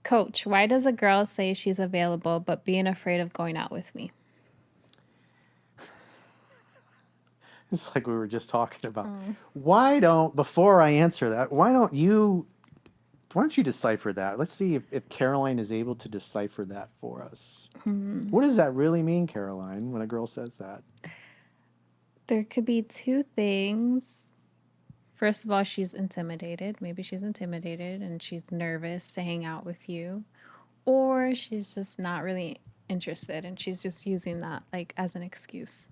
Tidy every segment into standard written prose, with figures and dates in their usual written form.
Coach, why does a girl say she's available but being afraid of going out with me? It's like we were just talking about. Oh. Before I answer that, why don't you decipher that? Let's see if Caroline is able to decipher that for us. What does that really mean, Caroline, when a girl says that? There could be two things. First of all, she's intimidated. Maybe she's intimidated and she's nervous to hang out with you. Or she's just not really interested and she's just using that like as an excuse.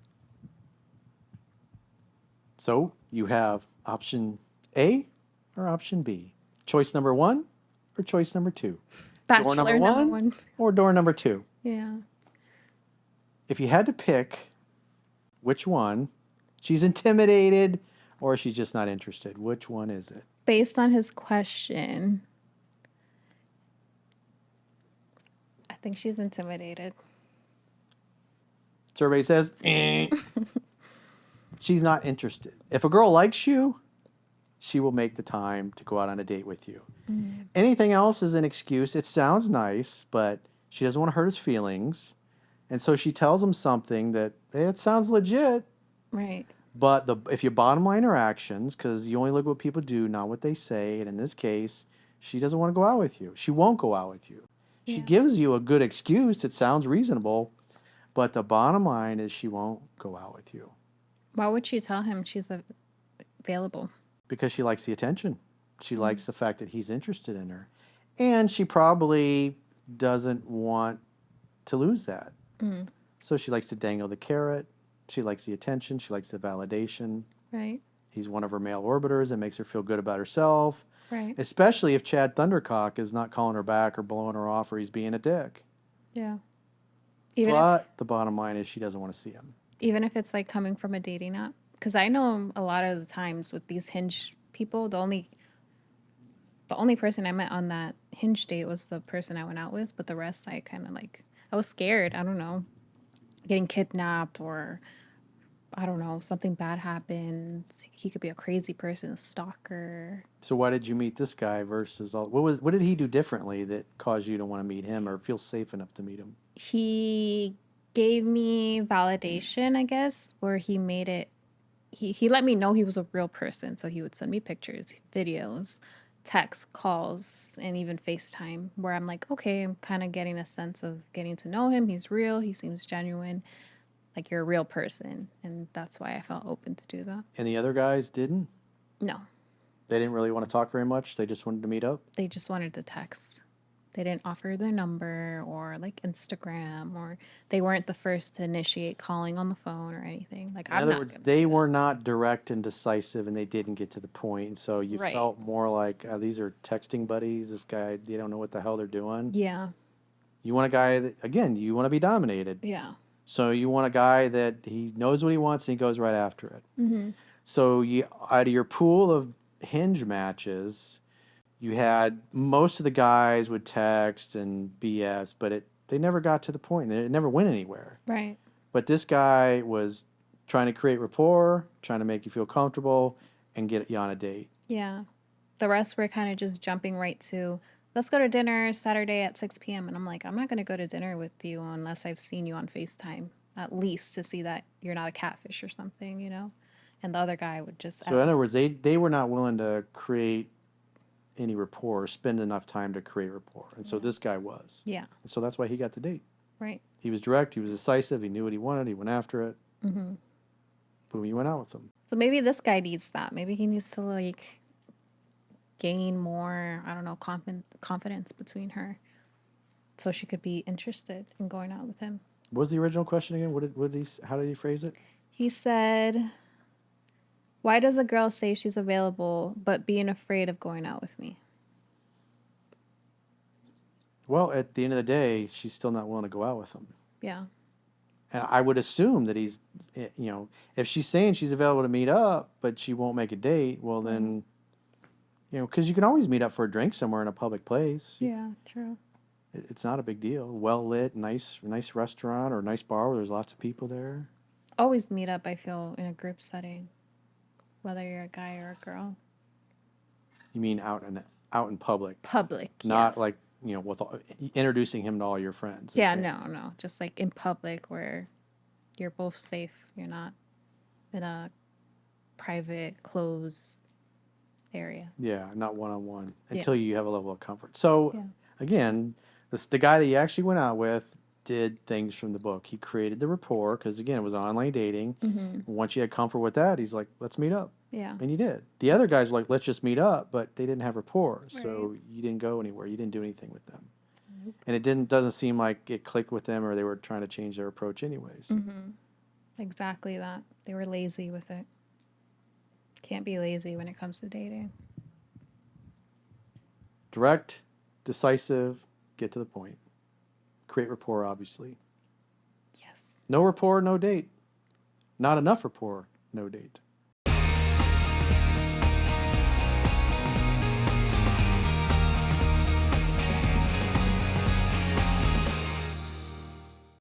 So you have option A or option B. Choice number 1 or choice number 2. Door number Bachelor number 1 one. or door number 2. Yeah. If you had to pick which one, she's intimidated or she's just not interested. Which one is it? Based on his question, I think she's intimidated. Survey says, she's not interested. If a girl likes you, she will make the time to go out on a date with you. Anything else is an excuse. It sounds nice, but she doesn't want to hurt his feelings. And so she tells him something that, hey, it sounds legit. Right. But if you bottom line her actions, because you only look at what people do, not what they say, and in this case, she doesn't want to go out with you. She won't go out with you. She gives you a good excuse. It sounds reasonable, but the bottom line is she won't go out with you. Why would she tell him she's available? Because she likes the attention. She likes the fact that he's interested in her. And she probably doesn't want to lose that. So she likes to dangle the carrot. She likes the attention. She likes the validation. Right. He's one of her male orbiters. It makes her feel good about herself. Right. Especially if Chad Thundercock is not calling her back or blowing her off or he's being a dick. Yeah. But the bottom line is she doesn't want to see him. Even if it's like coming from a dating app. Because I know a lot of the times with these Hinge people, the only person I met on that Hinge date was the person I went out with. But the rest, I kind of like, I was scared. I don't know. Getting kidnapped or, I don't know, something bad happens. He could be a crazy person, a stalker. So why did you meet this guy versus what did he do differently that caused you to want to meet him or feel safe enough to meet him? He gave me validation, I guess, where he made it. He let me know he was a real person. So he would send me pictures, videos, texts, calls, and even FaceTime, where I'm like, okay, I'm kind of getting a sense of getting to know him. He's real. He seems genuine. Like you're a real person. And that's why I felt open to do that. And the other guys didn't? No, They didn't really want to talk very much. They just wanted to meet up. they just wanted to text. They didn't offer their number or like Instagram, or they weren't the first to initiate calling on the phone or anything. Like In I'm other not words, gonna they do that. were not direct and decisive, and they didn't get to the point. And so you Right. felt more like these are texting buddies. This guy, they don't know what the hell they're doing. Yeah. You want a guy that, again, you want to be dominated. Yeah. So you want a guy that he knows what he wants and he goes right after it. Mm-hmm. So you, out of your pool of Hinge matches, you had most of the guys would text and BS, but they never got to the point. It never went anywhere. Right. But this guy was trying to create rapport, trying to make you feel comfortable, and get you on a date. Yeah. The rest were kind of just jumping right to, let's go to dinner Saturday at 6 p.m. And I'm like, I'm not going to go to dinner with you unless I've seen you on FaceTime, at least to see that you're not a catfish or something, you know? And the other guy would just, So in other words, they were not willing to create any rapport, or spend enough time to create rapport. And so this guy was. yeah. And so that's why he got the date. Right. He was direct, he was decisive, he knew what he wanted, he went after it. Mm-hmm. Boom, you went out with him. So maybe this guy needs that. Maybe he needs to like gain more, I don't know, confidence between her so she could be interested in going out with him. What was the original question again? How did he phrase it? He said, why does a girl say she's available but being afraid of going out with me? Well, at the end of the day, she's still not willing to go out with him. Yeah. And I would assume that he's, if she's saying she's available to meet up, but she won't make a date, well then, because you can always meet up for a drink somewhere in a public place. Yeah, true. It's not a big deal. Well lit, nice restaurant or nice bar where there's lots of people there. Always meet up, I feel, in a group setting, whether you're a guy or a girl. You mean out in public? Public, Not yes. like with introducing him to all your friends and Yeah, family. no. Just like in public where you're both safe. You're not in a private, closed area. Yeah, not one on one Yeah. until you have a level of comfort. So Yeah. again, the guy that you actually went out with did things from the book. He created the rapport because again, it was online dating. Mm-hmm. Once you had comfort with that, he's like, "Let's meet up," Yeah. and you did. The other guys were like, "Let's just meet up," but they didn't have rapport, Right. so you didn't go anywhere. You didn't do anything with them, Nope. and it doesn't seem like it clicked with them or they were trying to change their approach anyways. Mm-hmm. Exactly that. They were lazy with it. Can't be lazy when it comes to dating. Direct, decisive, get to the point. Create rapport, obviously. Yes. No rapport, no date. Not enough rapport, no date.